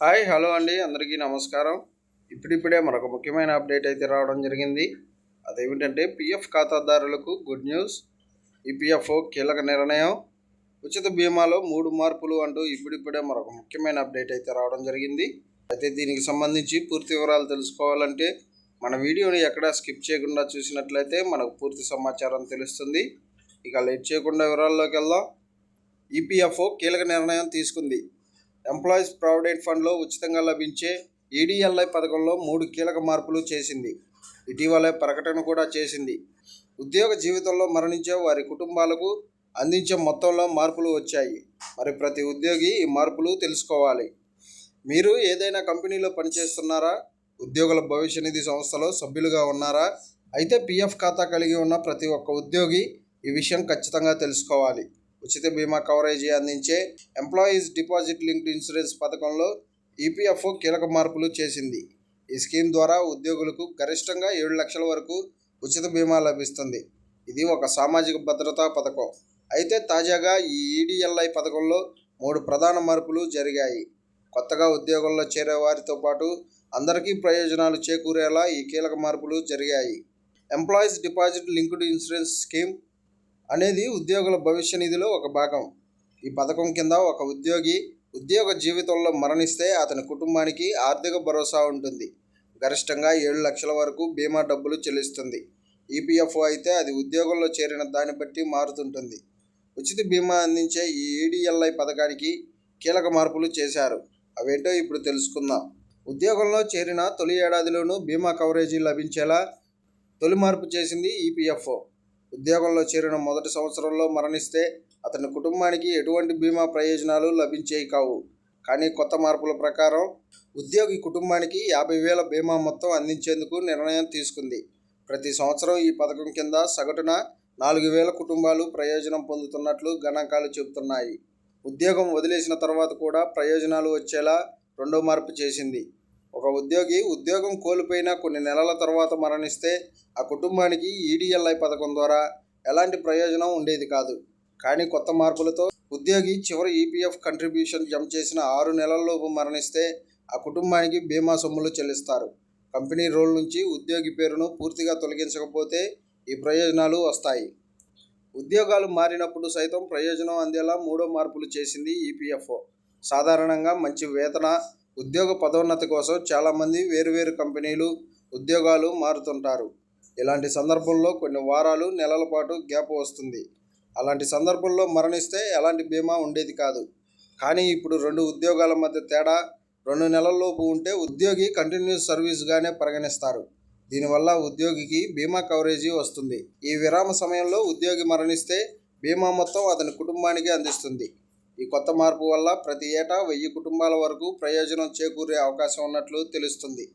Hi hello అండి, అందరికీ నమస్కారం. ఇప్పుడిప్పుడే మరొక ముఖ్యమైన అప్డేట్ అయితే రావడం జరిగింది. అదేమిటంటే పిఎఫ్ ఖాతాదారులకు గుడ్ న్యూస్. ఈపీఎఫ్ఓ కీలక నిర్ణయం, ఉచిత బీమాలో 3 మార్పులు అంటూ ఇప్పుడిప్పుడే మరొక ముఖ్యమైన అప్డేట్ అయితే రావడం జరిగింది. అయితే దీనికి సంబంధించి పూర్తి వివరాలు తెలుసుకోవాలంటే మన వీడియోని ఎక్కడా స్కిప్ చేయకుండా చూసినట్లయితే మనకు పూర్తి సమాచారం తెలుస్తుంది. ఇక లేట్ చేయకుండా వివరాల్లోకి వెళ్దాం. ఈపీఎఫ్ఓ కీలక నిర్ణయం తీసుకుంది. ఎంప్లాయీస్ ప్రావిడెంట్ ఫండ్లో ఉచితంగా లభించే ఈడీఎల్ఐ పథకంలో 3 కీలక మార్పులు చేసింది. ఇటీవలే ప్రకటన కూడా చేసింది. ఉద్యోగ జీవితంలో మరణించే వారి కుటుంబాలకు అందించే మొత్తంలో మార్పులు వచ్చాయి. మరి ప్రతి ఉద్యోగి ఈ మార్పులు తెలుసుకోవాలి. మీరు ఏదైనా కంపెనీలో పనిచేస్తున్నారా? ఉద్యోగుల భవిష్య నిధి సంస్థలో సభ్యులుగా ఉన్నారా? అయితే పిఎఫ్ ఖాతా కలిగి ఉన్న ప్రతి ఒక్క ఉద్యోగి ఈ విషయం ఖచ్చితంగా తెలుసుకోవాలి. ఉచిత బీమా కవరేజీ అందించే ఎంప్లాయీస్ డిపాజిట్ లింక్డ్ ఇన్సూరెన్స్ పథకంలో ఈపీఎఫ్ఓ కీలక మార్పులు చేసింది. ఈ స్కీమ్ ద్వారా ఉద్యోగులకు గరిష్టంగా 7 లక్షల వరకు ఉచిత బీమా లభిస్తుంది. ఇది ఒక సామాజిక భద్రతా పథకం. అయితే తాజాగా ఈ ఈడీఎల్ఐ పథకంలో 3 ప్రధాన మార్పులు జరిగాయి. కొత్తగా ఉద్యోగంలో చేరే వారితో పాటు అందరికీ ప్రయోజనాలు చేకూరేలా ఈ కీలక మార్పులు జరిగాయి. Employees deposit linked insurance scheme అనేది ఉద్యోగుల భవిష్య నిధిలో ఒక భాగం. ఈ పథకం కింద ఒక ఉద్యోగి ఉద్యోగ జీవితంలో మరణిస్తే అతని కుటుంబానికి ఆర్థిక భరోసా ఉంటుంది. గరిష్టంగా 7 లక్షల వరకు బీమా డబ్బులు చెల్లిస్తుంది. ఈపీఎఫ్ఓ అయితే అది ఉద్యోగంలో చేరిన దాన్ని బట్టి మారుతుంటుంది. ఉచిత బీమా అందించే ఈ ఈడీఎల్ఐ పథకానికి కీలక మార్పులు చేశారు. అవేంటో ఇప్పుడు తెలుసుకుందాం. ఉద్యోగంలో చేరిన తొలి ఏడాదిలోనూ బీమా కవరేజీ లభించేలా తొలి మార్పు చేసింది ఈపీఎఫ్ఓ. ఉద్యోగంలో చేరిన మొదటి సంవత్సరంలో మరణిస్తే అతని కుటుంబానికి ఎటువంటి బీమా ప్రయోజనాలు లభించేవి కావు. కానీ కొత్త మార్పుల ప్రకారం ఉద్యోగి కుటుంబానికి 50,000 బీమా మొత్తం అందించేందుకు నిర్ణయం తీసుకుంది. ప్రతి సంవత్సరం ఈ పథకం కింద సగటున 4,000 కుటుంబాలు ప్రయోజనం పొందుతున్నట్లు గణాంకాలు చెబుతున్నాయి. ఉద్యోగం వదిలేసిన తర్వాత కూడా ప్రయోజనాలు వచ్చేలా రెండో మార్పు చేసింది. ఒక ఉద్యోగి ఉద్యోగం కోల్పోయిన కొన్ని నెలల తర్వాత మరణిస్తే ఆ కుటుంబానికి ఈడీఎల్ఐ పథకం ద్వారా ఎలాంటి ప్రయోజనం ఉండేది కాదు. కానీ కొత్త మార్పులతో ఉద్యోగి చివరి ఈపీఎఫ్ కంట్రిబ్యూషన్ జమ చేసిన 6 నెలల్లోపు మరణిస్తే ఆ కుటుంబానికి బీమా సొమ్ములు చెల్లిస్తారు. కంపెనీ రోల్ నుంచి ఉద్యోగి పేరును పూర్తిగా తొలగించకపోతే ఈ ప్రయోజనాలు వస్తాయి. ఉద్యోగాలు మారినప్పుడు సైతం ప్రయోజనం అందేలా 3వ మార్పులు చేసింది ఈపీఎఫ్ఓ. సాధారణంగా మంచి వేతన ఉద్యోగ పదోన్నతి కోసం చాలామంది వేరువేరు కంపెనీలు ఉద్యోగాలు మారుతుంటారు. ఇలాంటి సందర్భంలో కొన్ని వారాలు నెలల పాటు గ్యాప్ వస్తుంది. అలాంటి సందర్భంలో మరణిస్తే ఎలాంటి బీమా ఉండేది కాదు. కానీ ఇప్పుడు 2 ఉద్యోగాల మధ్య తేడా 2 నెలల్లోపు ఉంటే ఉద్యోగి కంటిన్యూస్ సర్వీస్గానే పరిగణిస్తారు. దీనివల్ల ఉద్యోగికి బీమా కవరేజీ వస్తుంది. ఈ విరామ సమయంలో ఉద్యోగి మరణిస్తే బీమా మొత్తం అతని కుటుంబానికి అందిస్తుంది. ఈ కొత్త మార్పు వల్ల ప్రతి ఏటా 1000 కుటుంబాల వరకు ప్రయోజనం చేకూరే అవకాశం ఉన్నట్లు తెలుస్తుంది.